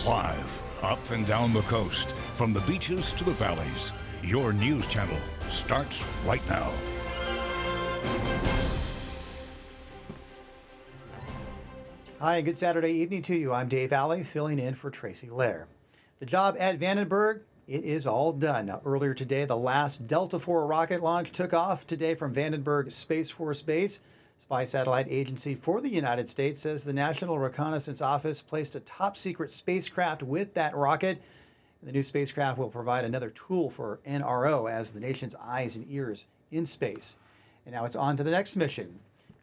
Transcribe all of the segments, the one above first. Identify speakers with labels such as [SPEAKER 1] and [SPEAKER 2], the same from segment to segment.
[SPEAKER 1] Live, up and down the coast, from the beaches to the valleys, your news channel starts right now.
[SPEAKER 2] Hi, good Saturday evening to you. I'm Dave Alley, filling in for Tracy Lair. The job at Vandenberg, it is all done. Now, earlier today, the last Delta IV rocket launch took off today from Vandenberg Space Force Base. Spy Satellite Agency for the United States says the National Reconnaissance Office placed a top-secret spacecraft with that rocket. The new spacecraft will provide another tool for NRO as the nation's eyes and ears in space. And now it's on to the next mission.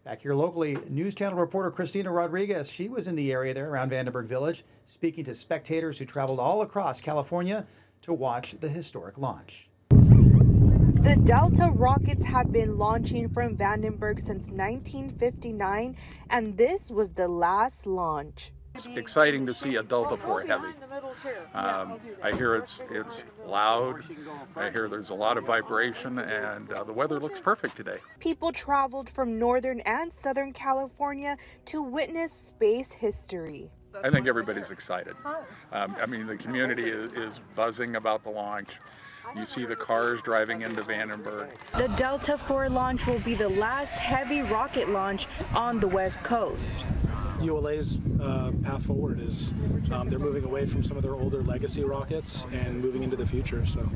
[SPEAKER 2] Back here locally, News Channel reporter Christina Rodriguez, she was in the area there around Vandenberg Village, speaking to spectators who traveled all across California to watch the historic launch.
[SPEAKER 3] The Delta rockets have been launching from Vandenberg since 1959, and this was the last launch.
[SPEAKER 4] It's exciting to see a Delta IV Heavy. I hear it's loud, I hear there's a lot of vibration, and the weather looks perfect today.
[SPEAKER 3] People traveled from Northern and Southern California to witness space history.
[SPEAKER 4] I think everybody's excited. I mean, the community is buzzing about the launch. You see the cars driving into Vandenberg.
[SPEAKER 3] The Delta IV launch will be the last heavy rocket launch on the West Coast.
[SPEAKER 5] ULA's path forward is they're moving away from some of their older legacy rockets and moving into the future. So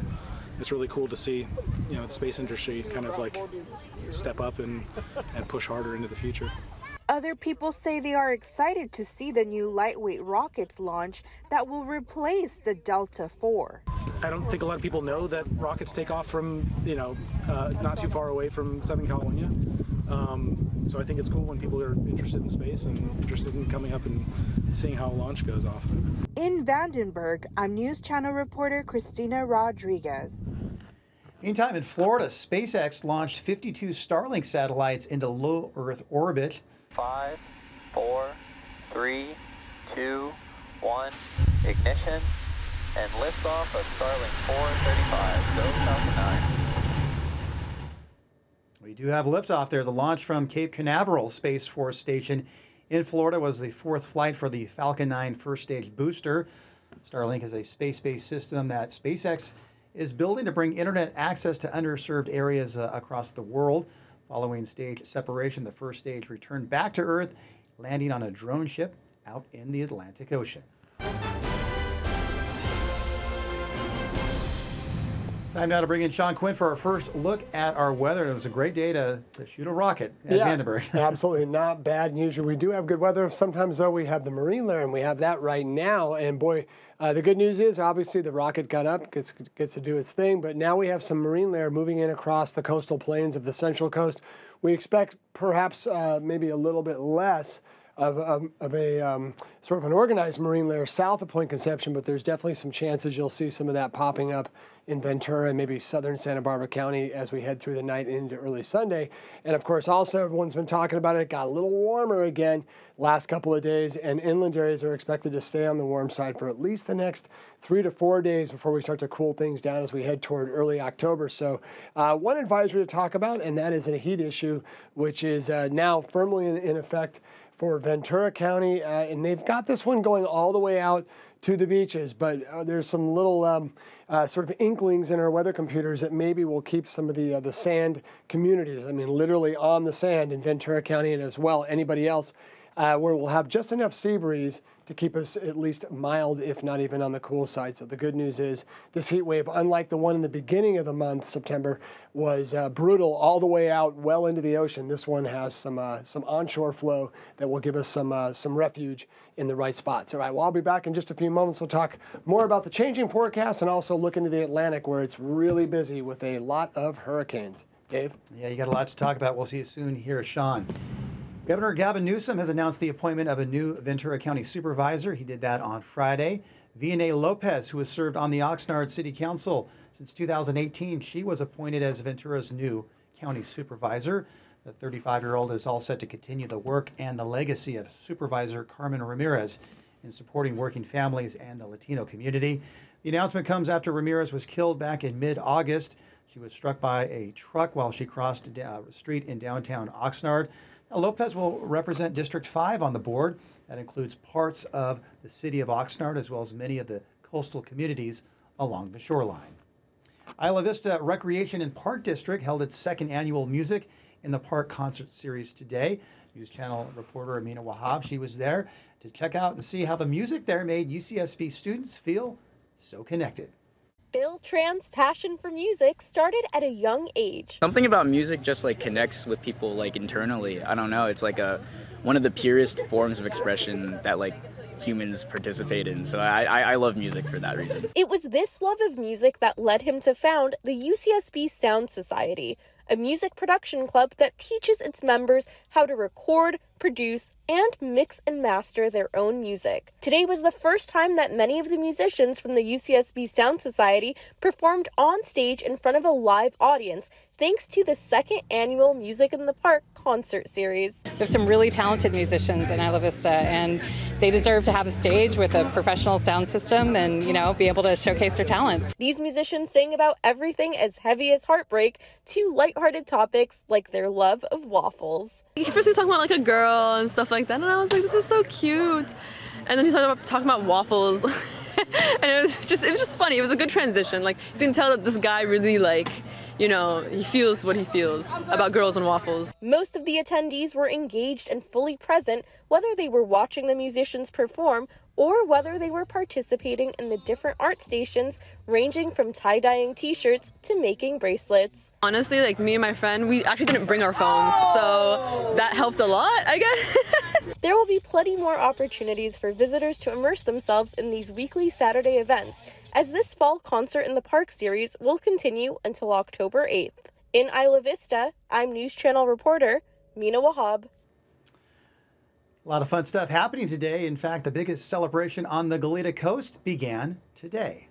[SPEAKER 5] it's really cool to see, the space industry kind of like step up and push harder into the future.
[SPEAKER 3] Other people say they are excited to see the new lightweight rockets launch that will replace the Delta IV.
[SPEAKER 5] I don't think a lot of people know that rockets take off from, not too far away from Southern California. So I think it's cool when people are interested in space and interested in coming up and seeing how a launch goes off.
[SPEAKER 3] In Vandenberg, I'm News Channel reporter Christina Rodriguez.
[SPEAKER 2] Meantime, in Florida, SpaceX launched 52 Starlink satellites into low Earth orbit.
[SPEAKER 6] 5, 4, 3, 2, 1, ignition, and liftoff of Starlink 435, go Falcon 9.
[SPEAKER 2] We do have liftoff there. The launch from Cape Canaveral Space Force Station in Florida was the fourth flight for the Falcon 9 first stage booster. Starlink is a space-based system that SpaceX is building to bring internet access to underserved areas across the world. Following stage separation, the first stage returned back to Earth, landing on a drone ship out in the Atlantic Ocean. Time now to bring in Shawn Quien for our first look at our weather. It was a great day to shoot a rocket at Vandenberg.
[SPEAKER 7] Absolutely not bad. Usually we do have good weather. Sometimes, though, we have the marine layer, and we have that right now. And, boy, the good news is, obviously, the rocket got up, gets to do its thing. But now we have some marine layer moving in across the coastal plains of the Central Coast. We expect perhaps maybe a little bit less of a sort of an organized marine layer south of Point Conception, but there's definitely some chances you'll see some of that popping up in Ventura and maybe southern Santa Barbara County as we head through the night into early Sunday. And of course, also everyone's been talking about it. It got a little warmer again last couple of days, and inland areas are expected to stay on the warm side for at least the next 3 to 4 days before we start to cool things down as we head toward early October. So one advisory to talk about, and that is a heat issue, which is now firmly in effect for Ventura County, and they've got this one going all the way out to the beaches, but there's some little sort of inklings in our weather computers that maybe will keep some of the sand communities, I mean literally on the sand in Ventura County, and as well anybody else, where we'll have just enough sea breeze to keep us at least mild, if not even on the cool side. So the good news is this heat wave, unlike the one in the beginning of the month, September, was brutal all the way out well into the ocean. This one has some onshore flow that will give us some refuge in the right spots. All right, well, I'll be back in just a few moments. We'll talk more about the changing forecast and also look into the Atlantic, where it's really busy with a lot of hurricanes. Dave?
[SPEAKER 2] Yeah, you got a lot to talk about. We'll see you soon here, Shawn. Governor Gavin Newsom has announced the appointment of a new Ventura County supervisor. He did that on Friday. Vianey Lopez, who has served on the Oxnard City Council since 2018, she was appointed as Ventura's new county supervisor. The 35-year-old is all set to continue the work and the legacy of Supervisor Carmen Ramirez in supporting working families and the Latino community. The announcement comes after Ramirez was killed back in mid-August. She was struck by a truck while she crossed a street in downtown Oxnard. Now, Lopez will represent District 5 on the board. That includes parts of the city of Oxnard as well as many of the coastal communities along the shoreline. Isla Vista Recreation and Park District held its second annual Music in the Park concert series today. News Channel reporter Amina Wahab, she was there to check out and see how the music there made UCSB students feel so connected.
[SPEAKER 8] Bill Tran's passion for music started at a young age.
[SPEAKER 9] Something about music just like connects with people like internally. I don't know, it's like one of the purest forms of expression that like humans participate in. So I love music for that reason.
[SPEAKER 8] It was this love of music that led him to found the UCSB Sound Society, a music production club that teaches its members how to record, produce, and mix and master their own music. Today was the first time that many of the musicians from the UCSB Sound Society performed on stage in front of a live audience, thanks to the second annual Music in the Park concert series.
[SPEAKER 10] We have some really talented musicians in Isla Vista, and they deserve to have a stage with a professional sound system and, you know, be able to showcase their talents.
[SPEAKER 8] These musicians sang about everything as heavy as heartbreak to lighthearted topics like their love of waffles.
[SPEAKER 11] First he was talking about like a girl and stuff like that, and I was like, this is so cute. And then he started talking about waffles. And it was just funny. It was a good transition. Like, you can tell that this guy really, like, you know, he feels what he feels about girls and waffles.
[SPEAKER 8] Most of the attendees were engaged and fully present, whether they were watching the musicians perform or whether they were participating in the different art stations, ranging from tie-dyeing t-shirts to making bracelets.
[SPEAKER 11] Honestly, like, me and my friend, we actually didn't bring our phones, so that helped a lot, I guess.
[SPEAKER 8] There will be plenty more opportunities for visitors to immerse themselves in these weekly Saturday events, as this fall Concert in the Park series will continue until October 8th. In Isla Vista, I'm News Channel reporter Mina Wahab.
[SPEAKER 2] A lot of fun stuff happening today. In fact, the biggest celebration on the Goleta Coast began today.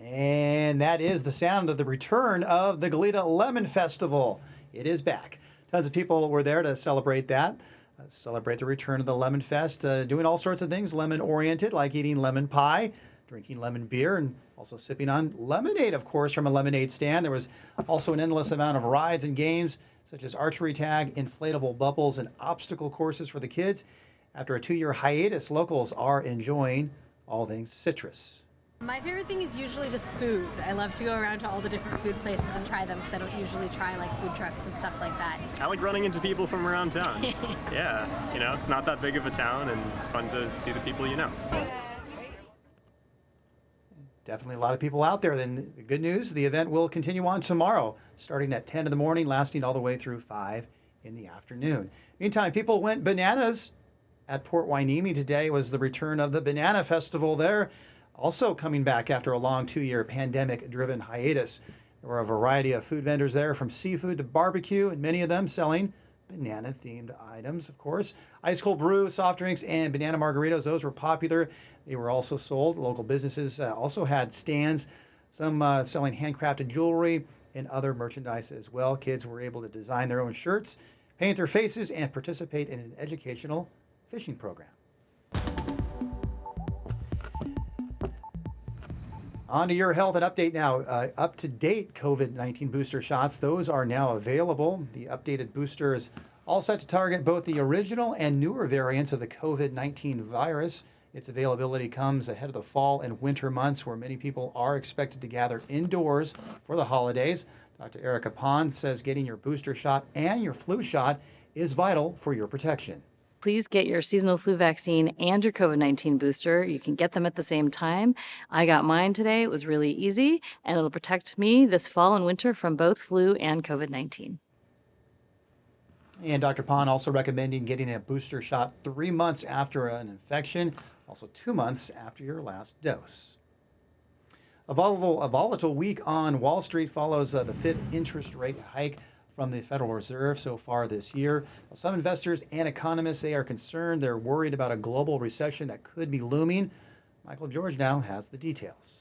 [SPEAKER 2] And that is the sound of the return of the Goleta Lemon Festival. It is back. Tons of people were there to celebrate that, celebrate the return of the Lemon Fest, doing all sorts of things lemon-oriented, like eating lemon pie, drinking lemon beer, and also sipping on lemonade, of course, from a lemonade stand. There was also an endless amount of rides and games, such as archery tag, inflatable bubbles, and obstacle courses for the kids. After a 2-year hiatus, locals are enjoying all things citrus.
[SPEAKER 12] My favorite thing is usually the food. I love to go around to all the different food places and try them because I don't usually try like food trucks and stuff like that.
[SPEAKER 13] I like running into people from around town. Yeah, you know, it's not that big of a town and it's fun to see the people you know.
[SPEAKER 2] Definitely a lot of people out there. Then the good news, the event will continue on tomorrow, starting at 10 in the morning, lasting all the way through 5 in the afternoon. Meantime, people went bananas at Port Hueneme today. Was the return of the Banana Festival there. Also coming back after a long 2-year pandemic-driven hiatus. There were a variety of food vendors there, from seafood to barbecue, and many of them selling banana-themed items, of course. Ice cold brew, soft drinks, and banana margaritas, those were popular. They were also sold. Local businesses also had stands, some selling handcrafted jewelry and other merchandise as well. Kids were able to design their own shirts, paint their faces, and participate in an educational fishing program. On to your health and update now. Up-to-date COVID-19 booster shots, those are now available. The updated booster is all set to target both the original and newer variants of the COVID-19 virus. Its availability comes ahead of the fall and winter months, where many people are expected to gather indoors for the holidays. Dr. Erica Pond says getting your booster shot and your flu shot is vital for your protection.
[SPEAKER 14] Please get your seasonal flu vaccine and your COVID-19 booster. You can get them at the same time. I got mine today. It was really easy, and it'll protect me this fall and winter from both flu and COVID-19.
[SPEAKER 2] And Dr. Pond also recommending getting a booster shot 3 months after an infection, also 2 months after your last dose. A volatile week on Wall Street follows the fifth interest rate hike from the Federal Reserve so far this year. Some investors and economists, they are concerned. They're worried about a global recession that could be looming. Michael George now has the details.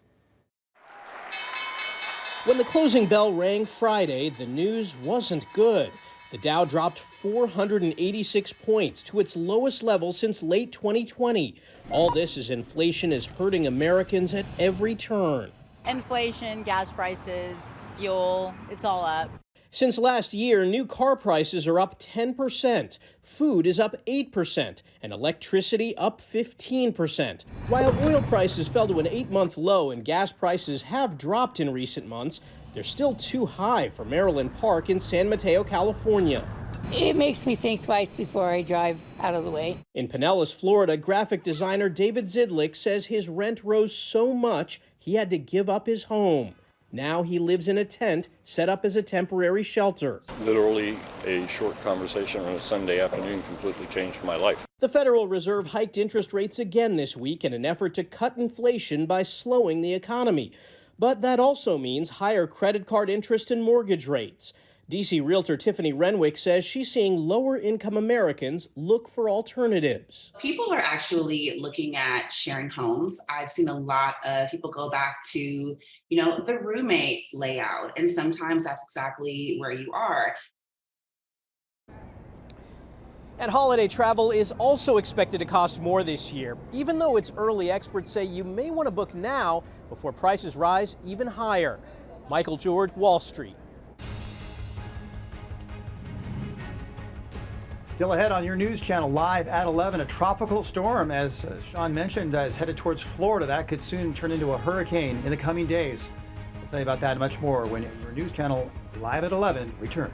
[SPEAKER 15] When the closing bell rang Friday, the news wasn't good. The Dow dropped 486 points to its lowest level since late 2020. All this as inflation is hurting Americans at every turn.
[SPEAKER 16] Inflation, gas prices, fuel, it's all up.
[SPEAKER 15] Since last year, new car prices are up 10%, food is up 8%, and electricity up 15%. While oil prices fell to an 8-month low and gas prices have dropped in recent months, they're still too high for Maryland Park in San Mateo, California.
[SPEAKER 17] It makes me think twice before I drive out of the way.
[SPEAKER 15] In Pinellas, Florida, graphic designer David Zidlick says his rent rose so much he had to give up his home. Now he lives in a tent set up as a temporary shelter.
[SPEAKER 18] Literally, a short conversation on a Sunday afternoon completely changed my life.
[SPEAKER 15] The Federal Reserve hiked interest rates again this week in an effort to cut inflation by slowing the economy. But that also means higher credit card interest and mortgage rates. D.C. realtor Tiffany Renwick says she's seeing lower-income Americans look for alternatives.
[SPEAKER 19] People are actually looking at sharing homes. I've seen a lot of people go back to, the roommate layout, and sometimes that's exactly where you are.
[SPEAKER 15] And holiday travel is also expected to cost more this year. Even though it's early, experts say you may want to book now before prices rise even higher. Michael George, Wall Street.
[SPEAKER 2] Still ahead on your news channel, live at 11, a tropical storm, as Shawn mentioned, is headed towards Florida. That could soon turn into a hurricane in the coming days. We'll tell you about that and much more when your news channel, live at 11, returns.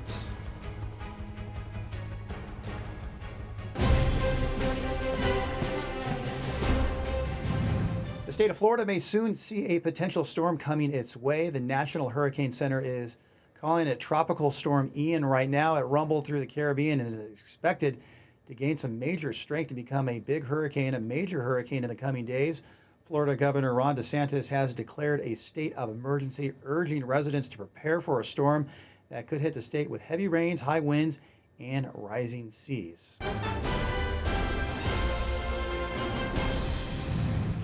[SPEAKER 2] The state of Florida may soon see a potential storm coming its way. The National Hurricane Center is calling it Tropical Storm Ian right now. It rumbled through the Caribbean and is expected to gain some major strength and become a big hurricane, a major hurricane in the coming days. Florida Governor Ron DeSantis has declared a state of emergency, urging residents to prepare for a storm that could hit the state with heavy rains, high winds, and rising seas.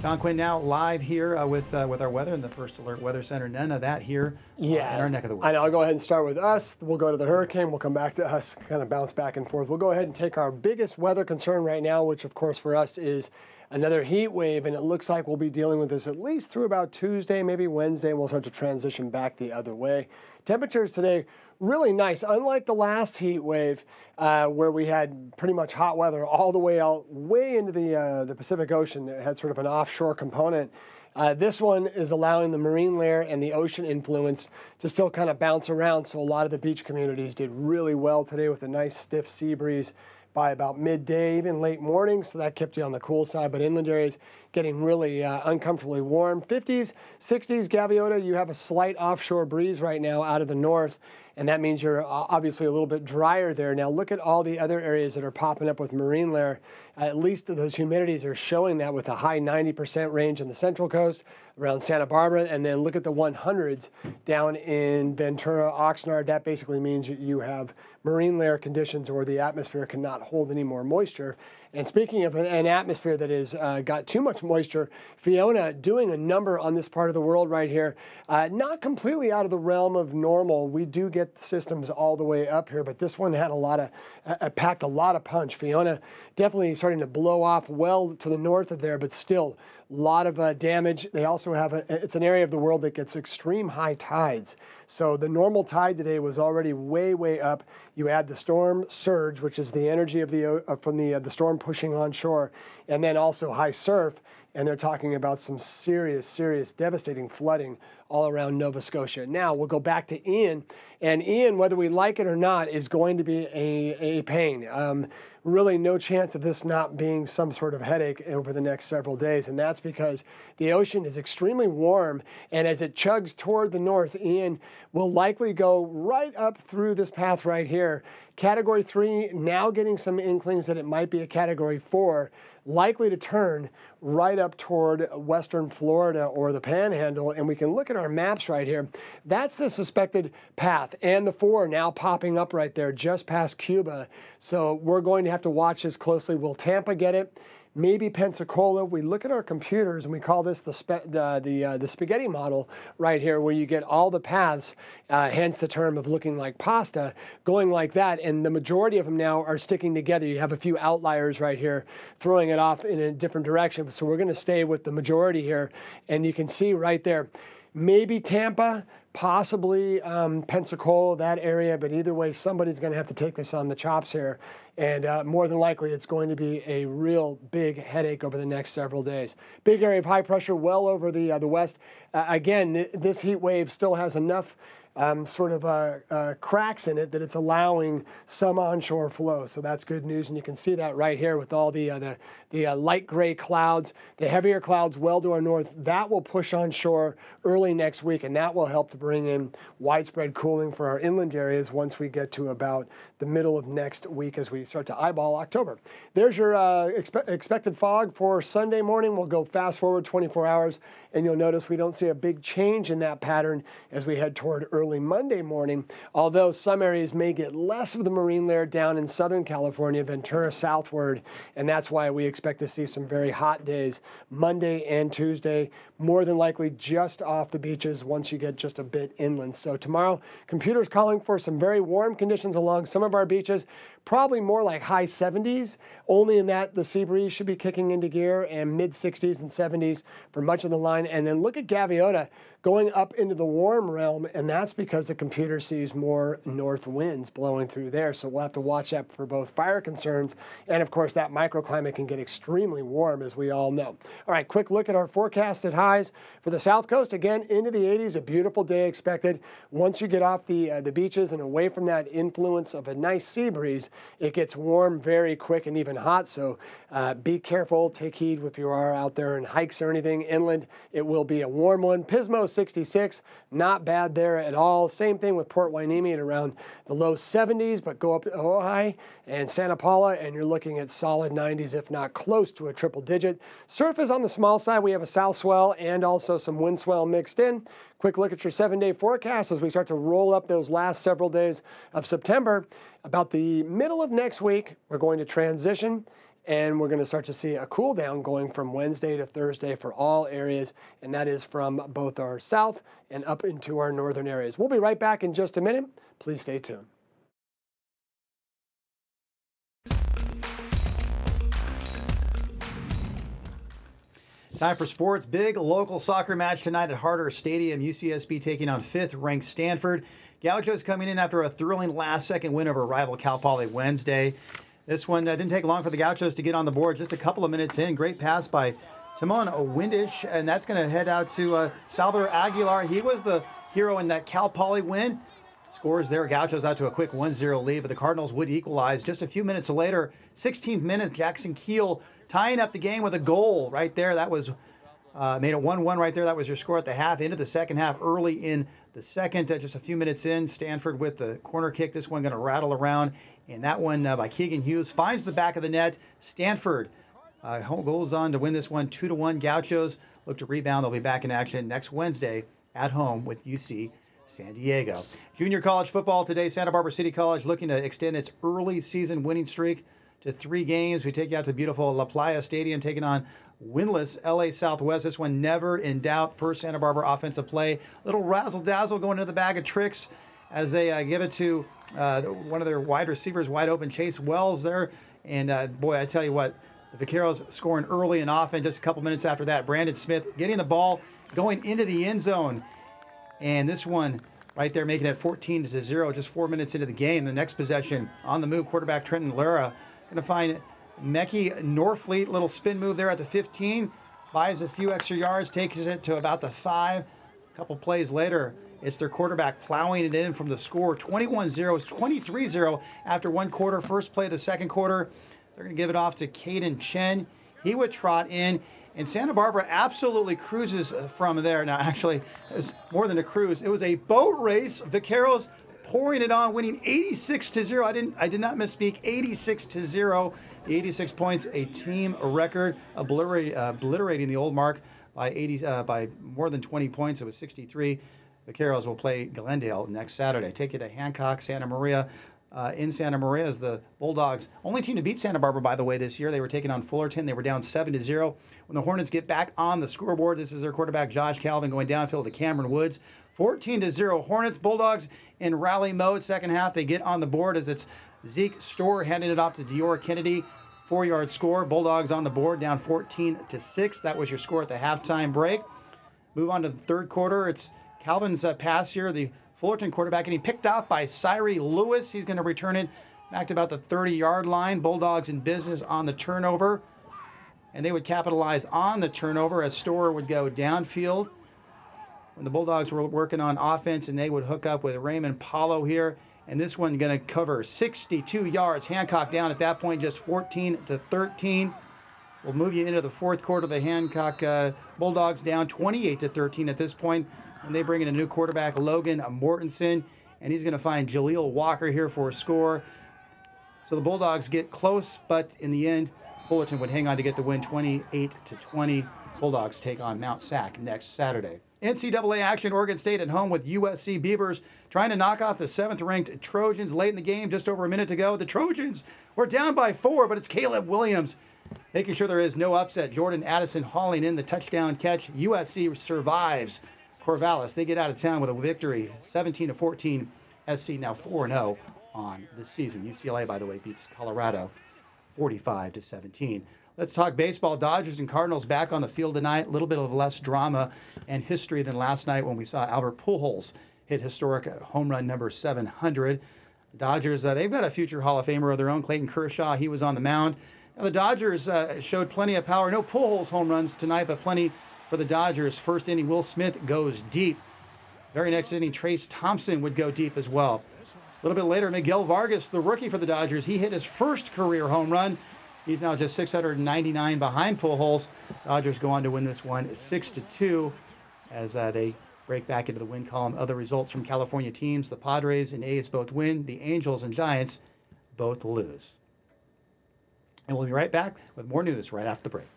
[SPEAKER 2] Shawn Quien now live here with our weather in the First Alert Weather Center. None of that here in our neck of the woods.
[SPEAKER 7] I know. I'll go ahead and start with us. We'll go to the hurricane. We'll come back to us, kind of bounce back and forth. We'll go ahead and take our biggest weather concern right now, which of course for us is another heat wave, and it looks like we'll be dealing with this at least through about Tuesday, maybe Wednesday, and we'll start to transition back the other way. Temperatures today really nice, unlike the last heat wave where we had pretty much hot weather all the way out way into the Pacific Ocean. It had sort of an offshore component. This one is allowing the marine layer and the ocean influence to still kind of bounce around, so a lot of the beach communities did really well today with a nice stiff sea breeze by about midday, even late morning, so that kept you on the cool side, but inland areas getting really uncomfortably warm. 50s, 60s, Gaviota, you have a slight offshore breeze right now out of the north, and that means you're obviously a little bit drier there. Now look at all the other areas that are popping up with marine layer. At least those humidities are showing that with a high 90% range in the central coast around Santa Barbara, and then look at the 100s down in Ventura, Oxnard. That basically means you have marine layer conditions or the atmosphere cannot hold any more moisture. And speaking of an atmosphere that has got too much moisture, Fiona doing a number on this part of the world right here. Not completely out of the realm of normal. We do get systems all the way up here, but this one had packed a lot of punch. Fiona definitely starting to blow off well to the north of there, but still a lot of damage. They also have it's an area of the world that gets extreme high tides. So the normal tide today was already way, way up. You add the storm surge, which is the energy of from the storm pushing onshore, and then also high surf. And they're talking about some serious, serious, devastating flooding all around Nova Scotia. Now we'll go back to Ian, and Ian, whether we like it or not, is going to be a pain. Really no chance of this not being some sort of headache over the next several days, and that's because the ocean is extremely warm, and as it chugs toward the north, Ian will likely go right up through this path right here. Category 3, now getting some inklings that it might be a Category 4, likely to turn right up toward western Florida or the Panhandle, and we can look at our maps right here. That's the suspected path, and the 4 now popping up right there just past Cuba. So we're going to have to watch this closely. Will Tampa get it? Maybe Pensacola. We look at our computers and we call this the spaghetti model right here, where you get all the paths, hence the term of looking like pasta, going like that, and the majority of them now are sticking together. You have a few outliers right here throwing it off in a different direction, so we're going to stay with the majority here, and you can see right there. maybe Tampa, possibly Pensacola, that area. But either way, somebody's going to have to take this on the chops here. And more than likely, it's going to be a real big headache over the next several days. Big area of high pressure well over the west. Again, this heat wave still has enough cracks in it that it's allowing some onshore flow. So that's good news, and you can see that right here with all the light gray clouds, the heavier clouds well to our north. That will push onshore early next week, and that will help to bring in widespread cooling for our inland areas once we get to about the middle of next week as we start to eyeball October. There's your expected fog for Sunday morning. We'll go fast forward 24 hours, and you'll notice we don't see a big change in that pattern as we head toward early Monday morning, although some areas may get less of the marine layer down in Southern California, Ventura southward, and that's why we expect to see some very hot days Monday and Tuesday, more than likely just off the beaches once you get just a bit inland. So tomorrow, computers calling for some very warm conditions along some of our beaches, probably more like high 70s, only in that the sea breeze should be kicking into gear, and mid 60s and 70s for much of the line. And then look at Gaviota going up into the warm realm, and that's because the computer sees more north winds blowing through there. So we'll have to watch out for both fire concerns, and of course that microclimate can get extremely warm, as we all know. All right, quick look at our forecasted highs for the south coast. Again, into the 80s, a beautiful day expected. Once you get off the beaches and away from that influence of a nice sea breeze, it gets warm very quick and even hot. So be careful, take heed if you are out there in hikes or anything inland. It will be a warm one. Pismo 66, not bad there at all. Same thing with Port Hueneme at around the low 70s, but go up to Ojai and Santa Paula, and you're looking at solid 90s, if not close to a triple digit. Surf is on the small side. We have a south swell and also some wind swell mixed in. Quick look at your 7-day forecast as we start to roll up those last several days of September. About the middle of next week, we're going to transition, and we're going to start to see a cool down going from Wednesday to Thursday for all areas, and that is from both our south and up into our northern areas. We'll be right back in just a minute. Please stay tuned.
[SPEAKER 2] Time for sports. Big local soccer match tonight at Harder Stadium. UCSB taking on 5th-ranked Stanford. Gauchos coming in after a thrilling last-second win over rival Cal Poly Wednesday. This one didn't take long for the Gauchos to get on the board. Just a couple of minutes in. Great pass by Timon Windish, and that's going to head out to Salvador Aguilar. He was the hero in that Cal Poly win. Scores there. Gauchos out to a quick 1-0 lead, but the Cardinals would equalize just a few minutes later. 16th minute, Jackson Keel tying up the game with a goal right there. That was made it 1-1 right there. That was your score at the half. Into the second half, early in the second, just a few minutes in. Stanford with the corner kick. This one going to rattle around, and that one by Keegan Hughes finds the back of the net. Stanford goes on to win this one 2-1. Gauchos look to rebound. They'll be back in action next Wednesday at home with UC San Diego. Junior college football today. Santa Barbara City College looking to extend its early season winning streak to 3 games. We take you out to beautiful La Playa Stadium, taking on winless LA Southwest. This one never in doubt. First Santa Barbara offensive play. Little razzle-dazzle going into the bag of tricks as they give it to one of their wide receivers, wide open, Chase Wells there. And boy, I tell you what, the Vaqueros scoring early and often. Just a couple minutes after that, Brandon Smith getting the ball, going into the end zone. And this one right there making it 14-0, just 4 minutes into the game. The next possession, on the move, quarterback Trenton Lara going to find Mecky Norfleet, little spin move there at the 15, buys a few extra yards, takes it to about the 5. A couple plays later, it's their quarterback plowing it in from the score. 21-0, 23-0 after one quarter. First play of the second quarter, they're going to give it off to Caden Chen. He would trot in, and Santa Barbara absolutely cruises from there. Now, actually, it was more than a cruise. It was a boat race. Vaqueros pouring it on, winning 86-0. I did not misspeak. 86-0. 86 points, a team record, obliterating the old mark by more than 20 points. It was 63. Vaqueros will play Glendale next Saturday. Take you to Hancock, Santa Maria. In Santa Maria is the Bulldogs. Only team to beat Santa Barbara, by the way, this year. They were taking on Fullerton. They were down 7-0. When the Hornets get back on the scoreboard, this is their quarterback, Josh Calvin, going downfield to Cameron Woods. 14-0. Hornets, Bulldogs in rally mode. Second half, they get on the board as it's Zeke Storr handing it off to Dior Kennedy. 4-yard score. Bulldogs on the board, down 14-6. That was your score at the halftime break. Move on to the third quarter. It's Calvin's pass here, the Fullerton quarterback, and he picked off by Cyree Lewis. He's going to return it back to about the 30-yard line. Bulldogs in business on the turnover. And they would capitalize on the turnover as Storer would go downfield. When the Bulldogs were working on offense, and they would hook up with Raymond Paulo here. And this one going to cover 62 yards. Hancock down at that point, just 14-13. We'll move you into the fourth quarter. The Hancock Bulldogs down 28-13 at this point. And they bring in a new quarterback, Logan Mortensen. And he's going to find Jaleel Walker here for a score. So the Bulldogs get close, but in the end, Fullerton would hang on to get the win 28-20. Bulldogs take on Mount Sac next Saturday. NCAA action, Oregon State at home with USC Beavers trying to knock off the 7th-ranked Trojans late in the game, just over a minute to go. The Trojans were down by 4, but it's Caleb Williams making sure there is no upset. Jordan Addison hauling in the touchdown catch. USC survives Corvallis. They get out of town with a victory, 17-14. SC now 4-0 on the season. UCLA, by the way, beats Colorado 45-17. Let's talk baseball. Dodgers and Cardinals back on the field tonight. A little bit of less drama and history than last night when we saw Albert Pujols hit historic home run number 700. Dodgers, they've got a future Hall of Famer of their own, Clayton Kershaw. He was on the mound. Now, the Dodgers showed plenty of power. No Pujols home runs tonight, but plenty for the Dodgers. First inning, Will Smith goes deep. Very next inning, Trace Thompson would go deep as well. A little bit later, Miguel Vargas, the rookie for the Dodgers, he hit his first career home run. He's now just 699 behind Pujols. Dodgers go on to win this one 6-2 as they break back into the win column. Other results from California teams, the Padres and A's both win. The Angels and Giants both lose. And we'll be right back with more news right after the break.